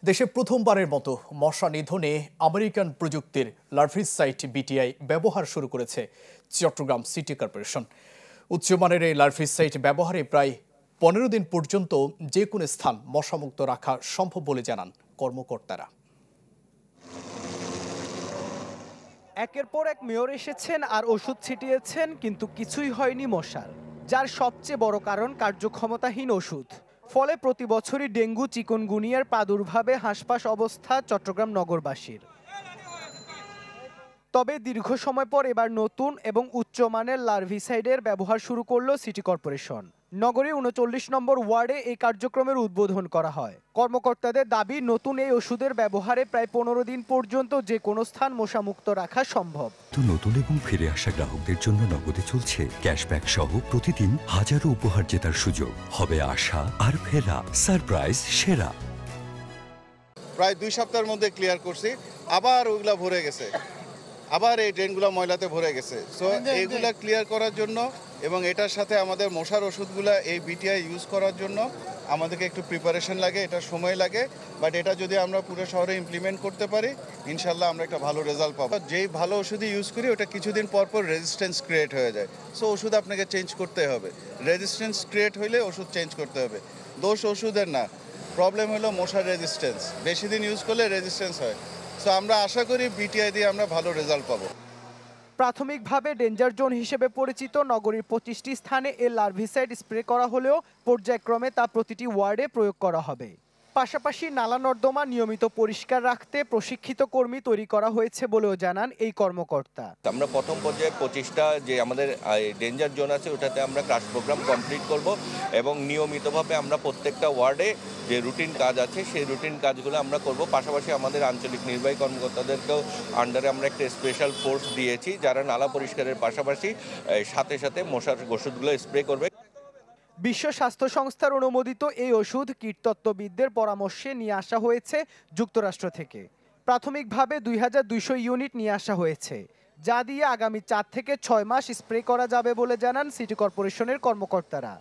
দেশে প্রথমবারের মতো মশা নিধনে আমেরিকান প্রযুক্তির লার্ভিসাইড বিটিআই ব্যবহার শুরু করেছে চট্টগ্রাম সিটি কর্পোরেশন। উচ্চমানের এই লার্ভিসাইড ব্যবহারে প্রায় 15 দিন পর্যন্ত যে কোনো স্থান মশামুক্ত রাখা সম্ভব বলে জানান কর্মকর্তারা। একের পর এক মেয়র এসেছেন আর ওষুধ ছিটিয়েছেন, কিন্তু কিছুই হয়নি মশার, যার সবচেয়ে বড় কারণ কার্যক্ষমতাহীন ওষুধ। ফলে প্রতি বছরই ডেঙ্গু চিকুনগুনিয়ার প্রাদুর্ভাবে হাঁসফাঁস অবস্থা চট্টগ্রাম নগরবাসীর। তবে দীর্ঘ সময় পর এবার নতুন এবং উচ্চমানের লার্ভিসাইডের ব্যবহার শুরু করল সিটি কর্পোরেশন। নগরীর 39 নম্বর ওয়ার্ডে এই কার্যক্রমের উদ্বোধন করা হয়। কর্মকর্তাদের দাবি, নতুন এই ওষুধের ব্যবহারে প্রায় 15 দিন পর্যন্ত যে কোনো স্থান মশামুক্ত রাখা সম্ভব। নতুন এবং ফিরে আসা গ্রাহকদের জন্য নগদে চলছে ক্যাশব্যাক সহ প্রতিদিন হাজারো উপহার জেতার সুযোগ। হবে আশা আর ফেরা, সারপ্রাইজ সেরা। প্রায় 2 সপ্তাহের মধ্যে ক্লিয়ার করছি, আবার ওইগুলা ভরে গেছে, আবার এই ড্রেনগুলো ময়লাতে ভরে গেছে। সো এইগুলা ক্লিয়ার করার জন্য এবং এটার সাথে আমাদের মশার ওষুধগুলা এই বিটিআই ইউজ করার জন্য আমাদেরকে একটু প্রিপারেশন লাগে, এটা সময় লাগে। বাট এটা যদি আমরা পুরো শহরে ইমপ্লিমেন্ট করতে পারি, ইনশাল্লাহ আমরা একটা ভালো রেজাল্ট পাবো। যেই ভালো ওষুধই ইউজ করি ওটা কিছুদিন পর পর রেজিস্ট্যান্স ক্রিয়েট হয়ে যায়। সো ওষুধ আপনাকে চেঞ্জ করতে হবে, রেজিস্ট্যান্স ক্রিয়েট হইলে ওষুধ চেঞ্জ করতে হবে। দোষ ওষুধের না, প্রবলেম হলো মশার রেজিস্ট্যান্স। বেশি দিন ইউজ করলে রেজিস্ট্যান্স হয়। সো আমরা আশা করি বিটিআই দিয়ে আমরা ভালো রেজাল্ট পাবো। প্রাথমিকভাবে ডেঞ্জার জোন হিসেবে পরিচিত নগরীর 25টি স্থানে এ লার্ভিসাইড স্প্রে করা হলেও পর্যায়ক্রমে তা প্রতিটি ওয়ার্ডে প্রয়োগ করা হবে। পাশাপাশি নালা নর্দমা নিয়মিত পরিষ্কার রাখতে প্রশিক্ষিত কর্মী তৈরি করা হয়েছে বলেও জানান এই কর্মকর্তা। আমরা প্রথম পর্যায়ে 25টা যে আমাদের ডেঞ্জার জোন আছে ওটাতে আমরা ক্রাশ প্রোগ্রাম কমপ্লিট করব এবং নিয়মিতভাবে আমরা প্রত্যেকটা ওয়ার্ডে যে রুটিন কাজ আছে সেই রুটিন কাজগুলো আমরা করব। পাশাপাশি আমাদের আঞ্চলিক নির্বাহী কর্মকর্তাদেরকেও আন্ডারে আমরা একটা স্পেশাল ফোর্স দিয়েছি, যারা নালা পরিষ্কারের পাশাপাশি সাথে সাথে মশার ওষুধগুলো স্প্রে করবে। বিশ্ব স্বাস্থ্য সংস্থার অনুমোদিত এই ওষুধ কীটতত্ত্ববিদদের পরামর্শে নিয়ে আসা হয়েছে যুক্তরাষ্ট্র থেকে। প্রাথমিকভাবে 2200 ইউনিট নিয়ে আসা হয়েছে, যা দিয়ে আগামী 4 থেকে 6 মাস স্প্রে করা যাবে বলে জানান সিটি কর্পোরেশনের কর্মকর্তারা।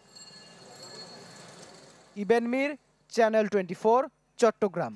ইবেন মির, চ্যানেল 24, চট্টগ্রাম।